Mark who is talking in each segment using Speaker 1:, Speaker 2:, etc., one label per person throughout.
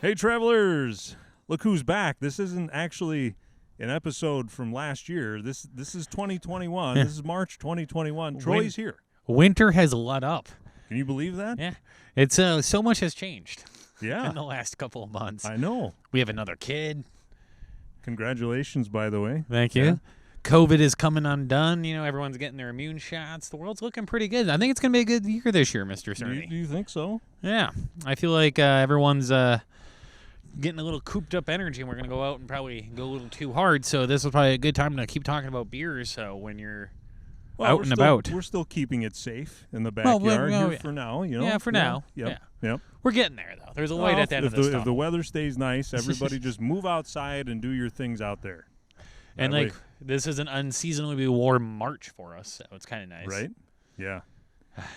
Speaker 1: Hey, travelers! Look who's back. This isn't actually an episode from last year. This is 2021. This is March 2021. Troy's here.
Speaker 2: Winter has let up.
Speaker 1: Can you believe that?
Speaker 2: Yeah. It's so much has changed
Speaker 1: Yeah.
Speaker 2: in the last couple of months.
Speaker 1: I know.
Speaker 2: We have another kid.
Speaker 1: Congratulations, by the way.
Speaker 2: Thank you.
Speaker 1: Yeah.
Speaker 2: COVID is coming undone. You know, everyone's getting their immune shots. The world's looking pretty good. I think it's going to be a good year this year, Mr. Cerny.
Speaker 1: Do you think so?
Speaker 2: Yeah. I feel like everyone's getting a little cooped up energy, and we're going to go out and probably go a little too hard. So this is probably a good time to keep talking about beers. So when you're out and about.
Speaker 1: We're still keeping it safe in the backyard here for now. You know?
Speaker 2: Yeah, for now.
Speaker 1: Yep.
Speaker 2: Yeah.
Speaker 1: Yep.
Speaker 2: We're getting there, though. There's a light at the end of the tunnel.
Speaker 1: If the weather stays nice, everybody just move outside and do your things out there.
Speaker 2: And like this is an unseasonably warm March for us, so it's kind of nice.
Speaker 1: Right? Yeah.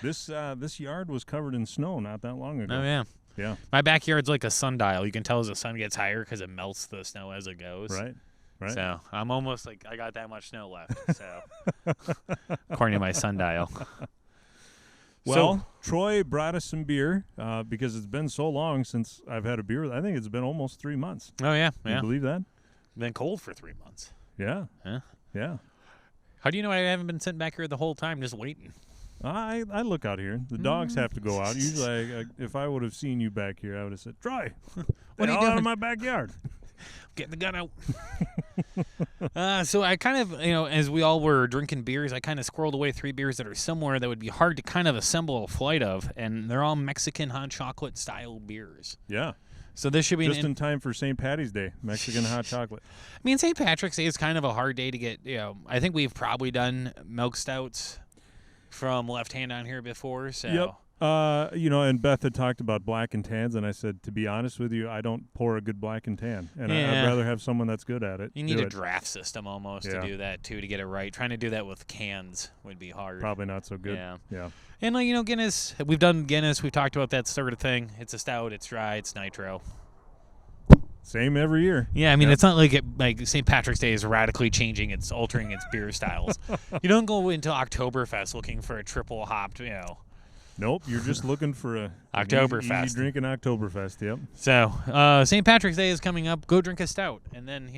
Speaker 1: This yard was covered in snow not that long ago.
Speaker 2: Oh, yeah.
Speaker 1: Yeah.
Speaker 2: My backyard's like a sundial. You can tell as the sun gets higher because it melts the snow as it goes.
Speaker 1: Right.
Speaker 2: So I'm almost like I got that much snow left. So according to my sundial.
Speaker 1: Well, Troy brought us some beer because it's been so long since I've had a beer. I think it's been almost 3 months.
Speaker 2: Oh, yeah.
Speaker 1: Can you believe that?
Speaker 2: Been cold for 3 months.
Speaker 1: Yeah.
Speaker 2: Huh?
Speaker 1: Yeah.
Speaker 2: How do you know I haven't been sitting back here the whole time just waiting?
Speaker 1: I look out here. The dogs have to go out. Usually, if I would have seen you back here, I would have said, Troy,
Speaker 2: what are you doing
Speaker 1: out of my backyard?
Speaker 2: Getting the gun out. So I kind of, as we all were drinking beers, I kind of squirreled away 3 beers that are similar that would be hard to kind of assemble a flight of, and they're all Mexican hot chocolate style beers.
Speaker 1: Yeah.
Speaker 2: So this should be
Speaker 1: just in time for St. Patty's Day, Mexican hot chocolate.
Speaker 2: I mean, St. Patrick's Day is kind of a hard day to get. I think we've probably done milk stouts from Left Hand on here before. So.
Speaker 1: Yep. And Beth had talked about black and tans, and I said, to be honest with you, I don't pour a good black and tan, and I'd rather have someone that's good at it.
Speaker 2: You need a draft system almost to do that too, to get it right. Trying to do that with cans would be hard.
Speaker 1: Probably not so good.
Speaker 2: Yeah. And Guinness. We've done Guinness. We've talked about that sort of thing. It's a stout. It's dry. It's nitro.
Speaker 1: Same every year.
Speaker 2: Yeah, I mean, it's not like St. Patrick's Day is radically changing. It's altering its beer styles. You don't go into Oktoberfest looking for a triple hopped,
Speaker 1: Nope, you're just looking for a
Speaker 2: Oktoberfest.
Speaker 1: Easy drinking Oktoberfest, yep.
Speaker 2: So, St. Patrick's Day is coming up. Go drink a stout. And then,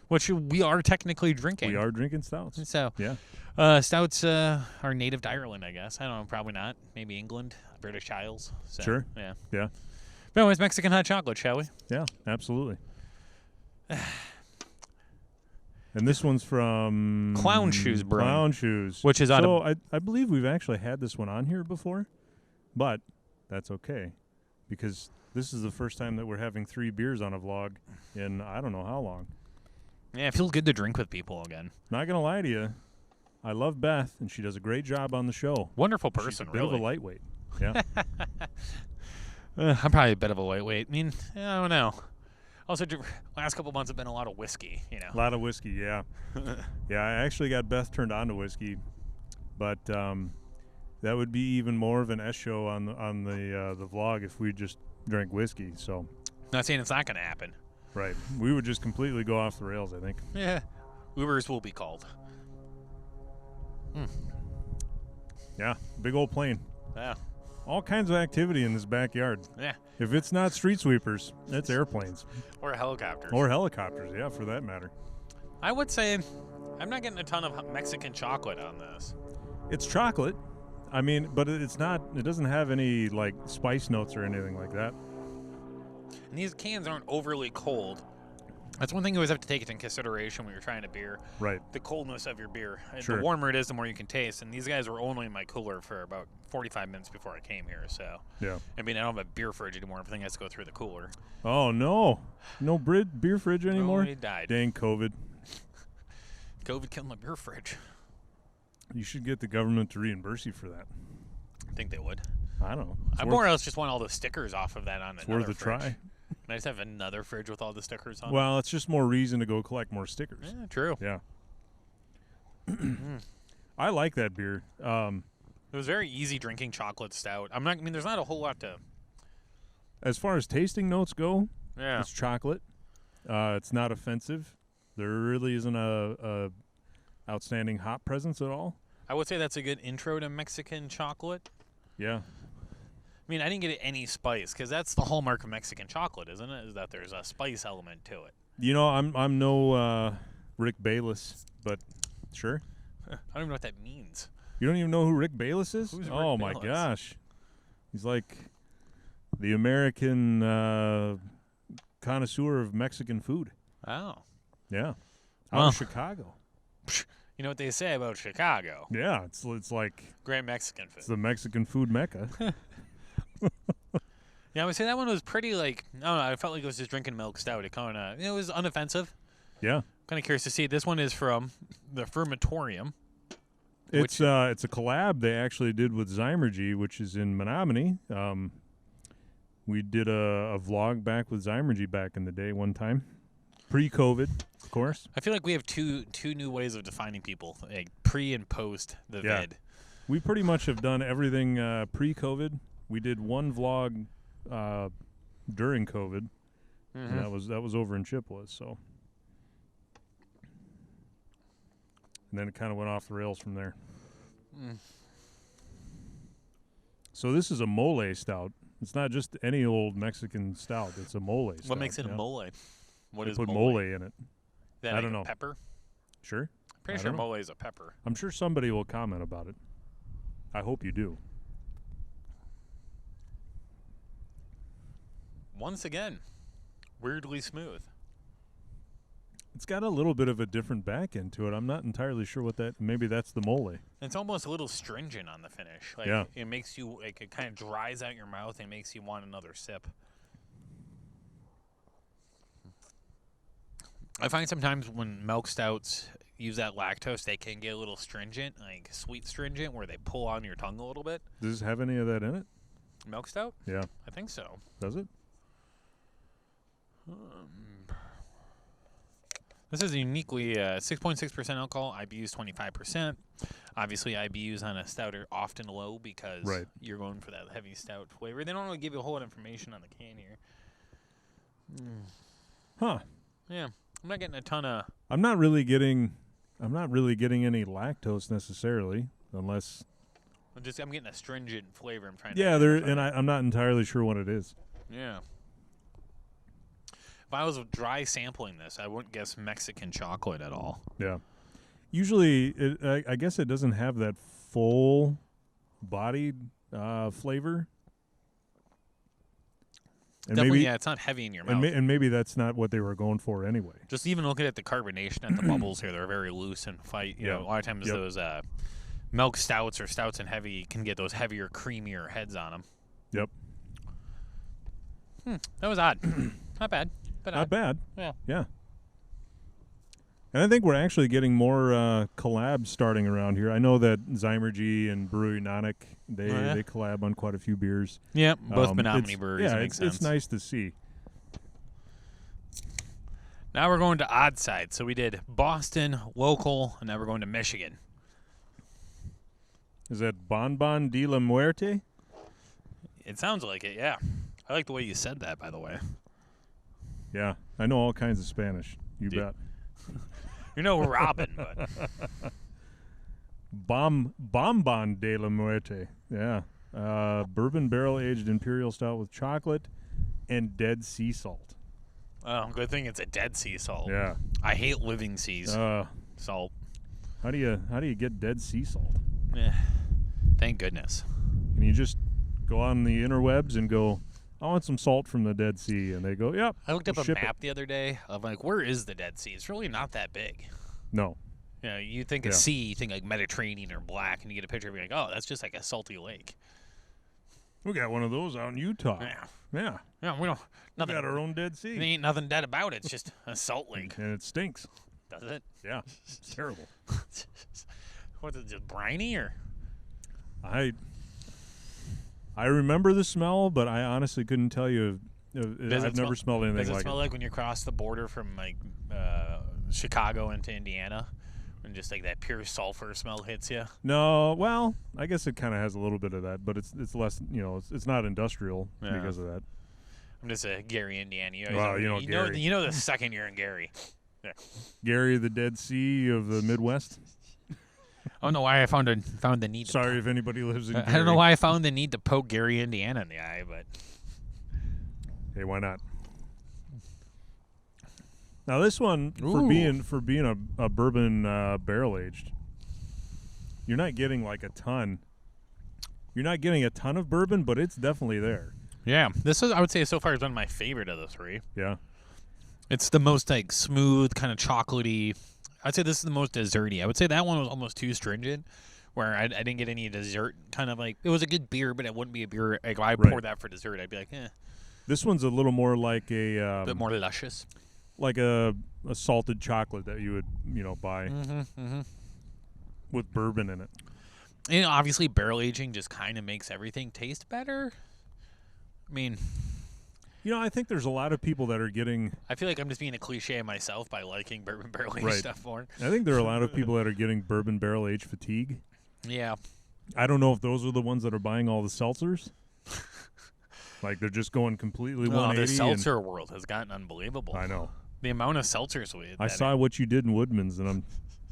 Speaker 2: we are technically drinking.
Speaker 1: We are drinking stouts.
Speaker 2: So,
Speaker 1: yeah.
Speaker 2: Stouts are native to Ireland, I guess. I don't know, probably not. Maybe England, British Isles. So,
Speaker 1: sure.
Speaker 2: Yeah.
Speaker 1: Yeah.
Speaker 2: But anyways, Mexican hot chocolate, shall we?
Speaker 1: Yeah, absolutely. And this one's from
Speaker 2: Clown Shoes Brewing.
Speaker 1: Clown Shoes.
Speaker 2: Which is out of...
Speaker 1: I believe we've actually had this one on here before, but that's okay because this is the first time that we're having 3 beers on a vlog in I don't know how long.
Speaker 2: Yeah, it feels good to drink with people again.
Speaker 1: Not going to lie to you. I love Beth, and she does a great job on the show.
Speaker 2: Wonderful person,
Speaker 1: She's a bit
Speaker 2: really.
Speaker 1: of a lightweight. Yeah.
Speaker 2: I'm probably a bit of a lightweight. I mean, I don't know. Also, last couple months have been a lot of whiskey,
Speaker 1: A lot of whiskey, yeah. Yeah, I actually got Beth turned on to whiskey, but that would be even more of an S show on the vlog if we just drank whiskey. So,
Speaker 2: not saying it's not going to happen.
Speaker 1: Right, we would just completely go off the rails, I think.
Speaker 2: Yeah, Ubers will be called.
Speaker 1: Yeah, big old plane.
Speaker 2: Yeah.
Speaker 1: All kinds of activity in this backyard.
Speaker 2: Yeah.
Speaker 1: If it's not street sweepers, it's airplanes.
Speaker 2: Or helicopters.
Speaker 1: Or helicopters, yeah, for that matter.
Speaker 2: I would say I'm not getting a ton of Mexican chocolate on this.
Speaker 1: It's chocolate. I mean, but it doesn't have any, spice notes or anything like that.
Speaker 2: And these cans aren't overly cold. That's one thing you always have to take into consideration when you're trying a beer.
Speaker 1: Right.
Speaker 2: The coldness of your beer.
Speaker 1: Sure.
Speaker 2: The warmer it is, the more you can taste. And these guys were only in my cooler for about 45 minutes before I came here. So,
Speaker 1: yeah.
Speaker 2: I mean, I don't have a beer fridge anymore. Everything has to go through the cooler.
Speaker 1: Oh, no. No beer fridge anymore?
Speaker 2: Oh, he died.
Speaker 1: Dang COVID.
Speaker 2: COVID killed my beer fridge.
Speaker 1: You should get the government to reimburse you for that.
Speaker 2: I think they would.
Speaker 1: I don't know.
Speaker 2: I more or less just want all the stickers off of that on
Speaker 1: it's
Speaker 2: another
Speaker 1: worth a
Speaker 2: fridge.
Speaker 1: try.
Speaker 2: Can I just have another fridge with all the stickers on
Speaker 1: Well, it's just more reason to go collect more stickers.
Speaker 2: Yeah, true.
Speaker 1: Yeah. I like that beer.
Speaker 2: It was very easy drinking chocolate stout. There's not a whole lot to...
Speaker 1: As far as tasting notes go,
Speaker 2: Yeah.
Speaker 1: it's chocolate. It's not offensive. There really isn't a outstanding hop presence at all.
Speaker 2: I would say that's a good intro to Mexican chocolate.
Speaker 1: Yeah.
Speaker 2: mean, I didn't get any spice because that's the hallmark of Mexican chocolate, isn't it? Is that there's a spice element to it.
Speaker 1: You know, I'm no Rick Bayless, but sure.
Speaker 2: I don't even know what that means.
Speaker 1: You don't even know who Rick Bayless is?
Speaker 2: Who's Rick
Speaker 1: oh my
Speaker 2: Bayless?
Speaker 1: gosh, he's like the American connoisseur of Mexican food.
Speaker 2: Oh.
Speaker 1: Yeah, out
Speaker 2: Well.
Speaker 1: of Chicago.
Speaker 2: You know what they say about Chicago?
Speaker 1: Yeah, it's like
Speaker 2: Great Mexican food.
Speaker 1: it's the Mexican food mecca.
Speaker 2: Yeah, I would say that one was pretty like, I don't know, I felt like it was just drinking milk stout. It kind of, it was unoffensive.
Speaker 1: Yeah,
Speaker 2: Kind of curious to see. This one is from the Fermatorium.
Speaker 1: it's a collab they actually did with Zymergy, which is in Menominee. We did a vlog back with Zymergy back in the day one time, pre-COVID, of course.
Speaker 2: I feel like we have two new ways of defining people, like pre and post the
Speaker 1: Yeah.
Speaker 2: vid.
Speaker 1: We pretty much have done everything pre-COVID. We did one vlog during COVID, and that was over in Chippewa. So, and then it kind of went off the rails from there. So this is a mole stout. It's not just any old Mexican stout. It's a mole stout.
Speaker 2: What makes it
Speaker 1: yeah.
Speaker 2: a mole? What
Speaker 1: They
Speaker 2: is
Speaker 1: put
Speaker 2: mole?
Speaker 1: mole in it.
Speaker 2: That
Speaker 1: I
Speaker 2: like
Speaker 1: don't
Speaker 2: a
Speaker 1: know.
Speaker 2: Pepper?
Speaker 1: Sure.
Speaker 2: Pretty
Speaker 1: I
Speaker 2: sure
Speaker 1: don't know.
Speaker 2: mole is a pepper.
Speaker 1: I'm sure somebody will comment about it. I hope you do.
Speaker 2: Once again, weirdly smooth.
Speaker 1: It's got a little bit of a different back end to it. I'm not entirely sure what that. Maybe that's the mole.
Speaker 2: It's almost a little stringent on the finish. Like,
Speaker 1: Yeah.
Speaker 2: It makes you, like, it kind of dries out your mouth and makes you want another sip. I find sometimes when milk stouts use that lactose, they can get a little stringent, like sweet stringent, where they pull on your tongue a little bit.
Speaker 1: Does this have any of that in it?
Speaker 2: Milk stout?
Speaker 1: Yeah.
Speaker 2: I think so.
Speaker 1: Does it?
Speaker 2: This is uniquely 6.6% alcohol, IBU's 25%. Obviously, IBUs on a stout are often low because
Speaker 1: Right.
Speaker 2: you're going for that heavy stout flavor. They don't really give you a whole lot of information on the can here.
Speaker 1: Huh.
Speaker 2: Yeah, I'm not getting a ton of...
Speaker 1: I'm not really getting any lactose necessarily, unless.
Speaker 2: I'm getting a stringent flavor. I'm trying
Speaker 1: Yeah,
Speaker 2: to
Speaker 1: there,
Speaker 2: identify.
Speaker 1: and I'm not entirely sure what it is.
Speaker 2: Yeah. If I was dry sampling this, I wouldn't guess Mexican chocolate at all.
Speaker 1: Yeah. Usually, I guess it doesn't have that full bodied flavor. And
Speaker 2: Definitely,
Speaker 1: maybe,
Speaker 2: yeah, it's not heavy in your mouth.
Speaker 1: and maybe that's not what they were going for anyway.
Speaker 2: Just even looking at the carbonation at the bubbles here, they're very loose and fight. You know, a lot of times those milk stouts or stouts and heavy can get those heavier, creamier heads on them.
Speaker 1: Yep.
Speaker 2: That was odd. Not bad. But
Speaker 1: Not
Speaker 2: odd.
Speaker 1: bad.
Speaker 2: Yeah.
Speaker 1: Yeah. And I think we're actually getting more collabs starting around here. I know that Zymergy and Brewery Nonic, they collab on quite a few beers.
Speaker 2: Yeah, both Menominee
Speaker 1: it's-
Speaker 2: breweries.
Speaker 1: Yeah,
Speaker 2: makes
Speaker 1: it's
Speaker 2: sense.
Speaker 1: nice to see.
Speaker 2: Now we're going to odd side. So we did Boston, local, and now we're going to Michigan.
Speaker 1: Is that Bon Bon de la Muerte?
Speaker 2: It sounds like it, yeah. I like the way you said that, by the way.
Speaker 1: Yeah, I know all kinds of Spanish. You
Speaker 2: Dude.
Speaker 1: bet.
Speaker 2: You know Robin, but
Speaker 1: Bon de la Muerte. Yeah. Bourbon barrel-aged imperial stout with chocolate and dead sea salt.
Speaker 2: oh, good thing it's a Dead Sea salt.
Speaker 1: Yeah.
Speaker 2: I hate living seas salt.
Speaker 1: How do you get dead sea salt?
Speaker 2: Eh, thank goodness.
Speaker 1: Can you just go on the interwebs and go, I want some salt from the Dead Sea, and they go, yep.
Speaker 2: I looked up
Speaker 1: we'll
Speaker 2: a
Speaker 1: ship it.
Speaker 2: map the other day of like, where is the Dead Sea? It's really not that big.
Speaker 1: No.
Speaker 2: You know, you think of sea, you think like Mediterranean or black, and you get a picture of it, like, oh, that's just like a salty lake.
Speaker 1: We got one of those out in Utah.
Speaker 2: Yeah.
Speaker 1: Yeah.
Speaker 2: Yeah, we don't.
Speaker 1: We
Speaker 2: Nothing.
Speaker 1: got our own Dead
Speaker 2: There
Speaker 1: Sea.
Speaker 2: ain't nothing dead about it. It's just a salt lake.
Speaker 1: And it stinks.
Speaker 2: Does it?
Speaker 1: Yeah. It's terrible.
Speaker 2: What's it? Just briny or?
Speaker 1: I remember the smell, but I honestly couldn't tell you. I've never smelled anything
Speaker 2: Does it
Speaker 1: like
Speaker 2: smell
Speaker 1: it.
Speaker 2: like when you cross the border from like Chicago into Indiana, and just like that pure sulfur smell hits you?
Speaker 1: No, well, I guess it kind of has a little bit of that, but it's less. It's not industrial
Speaker 2: Yeah.
Speaker 1: because of that.
Speaker 2: I'm just a Gary, Indiana.
Speaker 1: Well, you know Gary.
Speaker 2: You know the second you're in Gary.
Speaker 1: Gary, the Dead Sea of the Midwest.
Speaker 2: I don't know why I found the need.
Speaker 1: Sorry if anybody lives in.
Speaker 2: I don't know why I found the need to poke Gary, Indiana, in the eye, but
Speaker 1: hey, why not? Now this one for being a bourbon barrel aged, you're not getting like a ton. You're not getting a ton of bourbon, but it's definitely there.
Speaker 2: yeah, this is I would say so far has been my favorite of the three.
Speaker 1: Yeah.
Speaker 2: It's the most like smooth, kind of chocolatey. I'd say this is the most desserty. I would say that one was almost too stringent, where I didn't get any dessert. Kind of like it was a good beer, but it wouldn't be a beer. Like if I poured that for dessert, I'd be like, eh.
Speaker 1: This one's a little more like a
Speaker 2: bit more luscious,
Speaker 1: like a salted chocolate that you would buy with bourbon in it.
Speaker 2: And obviously, barrel aging just kind of makes everything taste better. I mean,
Speaker 1: I think there's a lot of people that are getting.
Speaker 2: I feel like I'm just being a cliche myself by liking bourbon barrel aged stuff more.
Speaker 1: I think there are a lot of people that are getting bourbon barrel aged fatigue.
Speaker 2: Yeah.
Speaker 1: I don't know if those are the ones that are buying all the seltzers. Like they're just going completely 180.
Speaker 2: The seltzer world has gotten unbelievable.
Speaker 1: I know.
Speaker 2: The amount of seltzers
Speaker 1: I saw what you did in Woodman's, and I'm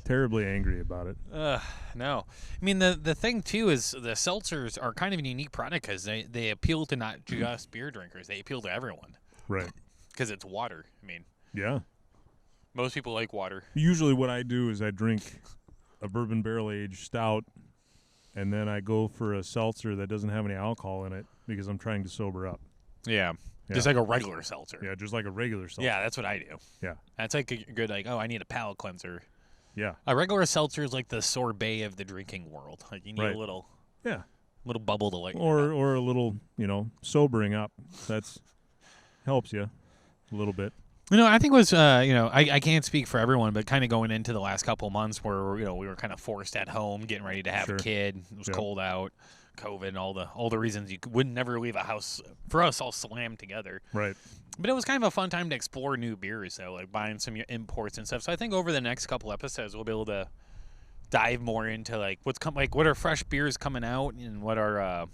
Speaker 1: terribly angry about it.
Speaker 2: No. I mean, the thing, too, is the seltzers are kind of a unique product because they appeal to not just beer drinkers. They appeal to everyone.
Speaker 1: Right.
Speaker 2: Because it's water. I mean.
Speaker 1: Yeah.
Speaker 2: Most people like water.
Speaker 1: Usually what I do is I drink a bourbon barrel-aged stout, and then I go for a seltzer that doesn't have any alcohol in it because I'm trying to sober up.
Speaker 2: Yeah. Just like a regular seltzer.
Speaker 1: Yeah, just like a regular seltzer.
Speaker 2: Yeah, that's what I do.
Speaker 1: Yeah.
Speaker 2: That's like a good, I need a palate cleanser.
Speaker 1: Yeah.
Speaker 2: A regular seltzer is like the sorbet of the drinking world. Like you need a little bubble to light
Speaker 1: or a little, sobering up. That's helps you a little bit.
Speaker 2: I think it was I can't speak for everyone, but kind of going into the last couple months where we were kind of forced at home, getting ready to have a kid. It was cold out, COVID, and all the reasons you would never leave a house. For us, all slammed together.
Speaker 1: Right.
Speaker 2: But it was kind of a fun time to explore new beers, though, like buying some imports and stuff. So I think over the next couple episodes, we'll be able to dive more into what are fresh beers coming out and what are I've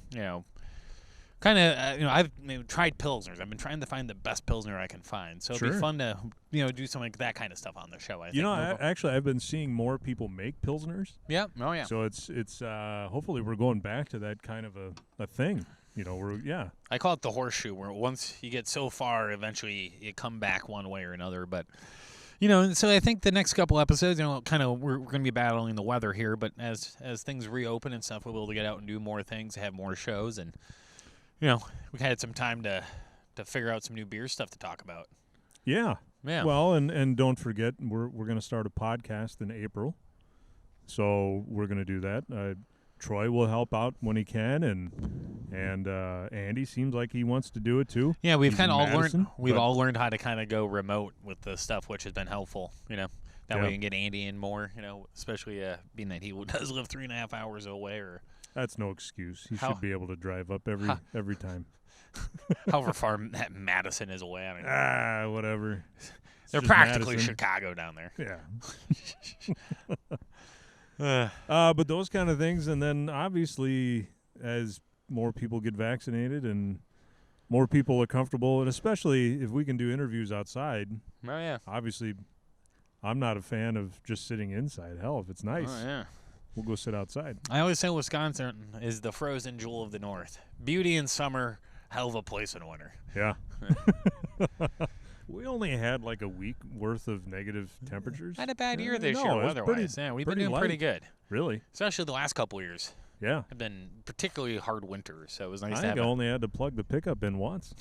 Speaker 2: tried pilsners. I've been trying to find the best pilsner I can find. So it'll be fun to do something like that kind of stuff on the show. I think.
Speaker 1: Actually, I've been seeing more people make pilsners.
Speaker 2: Yeah. Oh yeah.
Speaker 1: So it's hopefully we're going back to that kind of a thing.
Speaker 2: I call it the horseshoe, where once you get so far, eventually you come back one way or another. But so I think the next couple episodes, kind of we're going to be battling the weather here. But as things reopen and stuff, we'll be able to get out and do more things, have more shows, and we had some time to figure out some new beer stuff to talk about.
Speaker 1: Yeah.
Speaker 2: Yeah.
Speaker 1: Well, and don't forget, we're going to start a podcast in April, so we're going to do that. Troy will help out when he can, and Andy seems like he wants to do it too.
Speaker 2: Yeah, we've kind of all learned. We've all learned how to kind of go remote with the stuff, which has been helpful. That way we can get Andy in more. Especially being that he does live 3.5 hours away.
Speaker 1: That's no excuse. He should be able to drive up every time.
Speaker 2: However far that Madison is away. I mean,
Speaker 1: whatever.
Speaker 2: They're practically Madison. Chicago down there.
Speaker 1: Yeah. But those kind of things, and then obviously as more people get vaccinated and more people are comfortable, and especially if we can do interviews outside.
Speaker 2: Oh yeah.
Speaker 1: Obviously, I'm not a fan of just sitting inside. Hell, if it's nice, we'll go sit outside.
Speaker 2: I always say Wisconsin is the frozen jewel of the North. Beauty in summer, hell of a place in winter.
Speaker 1: Yeah. We only had like a week worth of negative temperatures.
Speaker 2: Had a bad year this year weather-wise. We've been doing pretty good.
Speaker 1: Really?
Speaker 2: Especially the last couple years.
Speaker 1: Yeah.
Speaker 2: Have been particularly hard winters, so it was nice
Speaker 1: I
Speaker 2: to have
Speaker 1: think I only had to plug the pickup in once.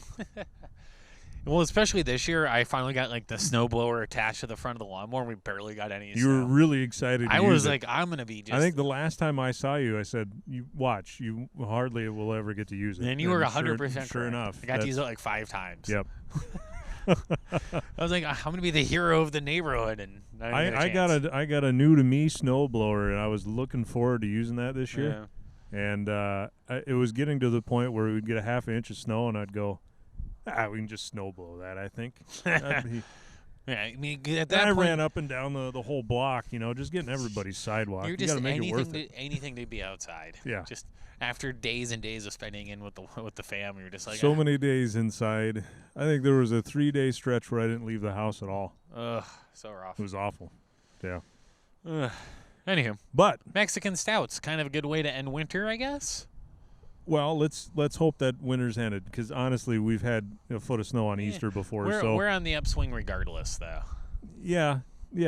Speaker 2: Well, especially this year, I finally got like the snowblower attached to the front of the lawnmower, and we barely got any snow.
Speaker 1: You were really excited to
Speaker 2: I
Speaker 1: use
Speaker 2: was
Speaker 1: it.
Speaker 2: like, I'm going to be just...
Speaker 1: I think the last time I saw you, I said, you watch, you hardly will ever get to use it.
Speaker 2: And you were 100% correct.
Speaker 1: Sure enough.
Speaker 2: I got to use it like 5 times.
Speaker 1: Yep.
Speaker 2: I was like, I'm going to be the hero of the neighborhood, and
Speaker 1: I got a new to me snowblower, and I was looking forward to using that this year. Yeah. And it was getting to the point where we'd get a half inch of snow, and I'd go, we can just snowblow that, I think.
Speaker 2: Yeah, I mean, at that
Speaker 1: point,
Speaker 2: I
Speaker 1: ran up and down the whole block, just getting everybody's sidewalk.
Speaker 2: You're
Speaker 1: You
Speaker 2: just
Speaker 1: got to make it worth it.
Speaker 2: anything to be outside.
Speaker 1: Yeah.
Speaker 2: Just after days and days of spending in with the family, you're just like
Speaker 1: so many days inside. I think there was a 3-day stretch where I didn't leave the house at all.
Speaker 2: Ugh, so rough.
Speaker 1: It was awful. Yeah.
Speaker 2: Anywho,
Speaker 1: But
Speaker 2: Mexican stouts, kind of a good way to end winter, I guess.
Speaker 1: well, let's hope that winter's ended, because honestly, we've had a foot of snow on Easter before.
Speaker 2: We're on the upswing regardless, though.
Speaker 1: Yeah.
Speaker 2: We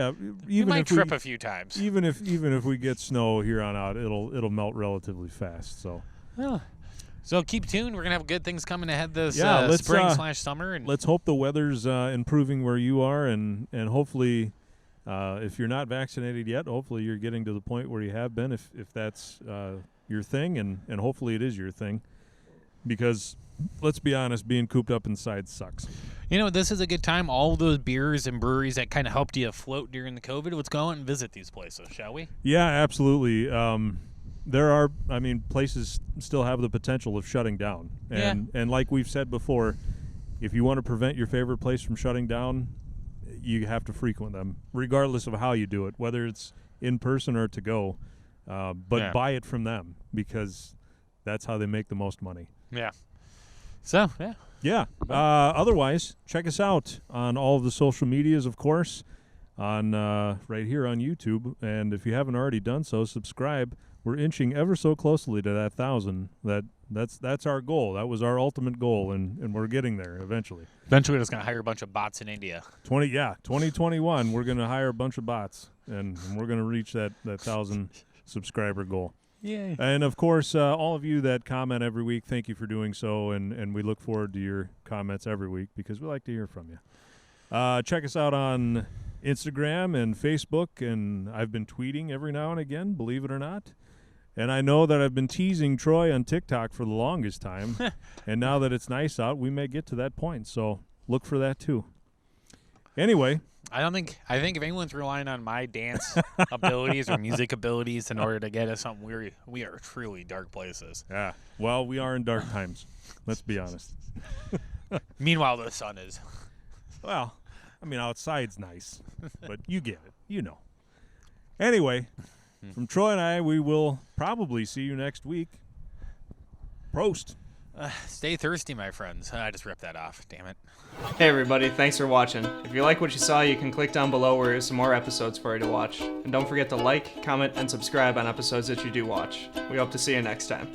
Speaker 1: Even
Speaker 2: might
Speaker 1: if
Speaker 2: trip a few times.
Speaker 1: even if we get snow here on out, it'll melt relatively fast. So.
Speaker 2: Oh. So keep tuned. We're gonna have good things coming ahead this
Speaker 1: let's,
Speaker 2: spring/summer, and
Speaker 1: let's hope the weather's improving where you are, and hopefully, if you're not vaccinated yet, hopefully you're getting to the point where you have been. If that's your thing, and hopefully it is your thing, because let's be honest, being cooped up inside sucks.
Speaker 2: You know, this is a good time. All those beers and breweries that kind of helped you afloat during the COVID, let's go out and visit these places, shall we?
Speaker 1: Yeah, absolutely. There are, places still have the potential of shutting down. And like we've said before, if you want to prevent your favorite place from shutting down, you have to frequent them, regardless of how you do it, whether it's in person or to go. But buy it from them, because that's how they make the most money.
Speaker 2: Yeah. So, yeah.
Speaker 1: Yeah. Otherwise, check us out on all of the social medias, of course, on right here on YouTube. And if you haven't already done so, subscribe. We're inching ever so closely to that 1,000. That's our goal. That was our ultimate goal, and we're getting there eventually.
Speaker 2: Eventually, we're just going to hire a bunch of bots in India.
Speaker 1: 2021, we're going to hire a bunch of bots, and we're going to reach that 1,000 subscriber goal.
Speaker 2: Yay.
Speaker 1: And, of course, all of you that comment every week, thank you for doing so, and we look forward to your comments every week, because we like to hear from you. Check us out on Instagram and Facebook, and I've been tweeting every now and again, believe it or not. And I know that I've been teasing Troy on TikTok for the longest time, and now that it's nice out, we may get to that point, so look for that too. Anyway.
Speaker 2: I think if anyone's relying on my dance abilities or music abilities in order to get us something, we are truly dark places.
Speaker 1: Yeah. Well, we are in dark times. Let's be honest.
Speaker 2: Meanwhile, the sun is.
Speaker 1: Well, outside's nice, but you get it. You know. Anyway, from Troy and I, we will probably see you next week. Prost.
Speaker 2: Stay thirsty, my friends. I just ripped that off. Damn it.
Speaker 3: Hey everybody, thanks for watching. If you like what you saw, you can click down below where there's some more episodes for you to watch. And don't forget to like, comment, and subscribe on episodes that you do watch. We hope to see you next time.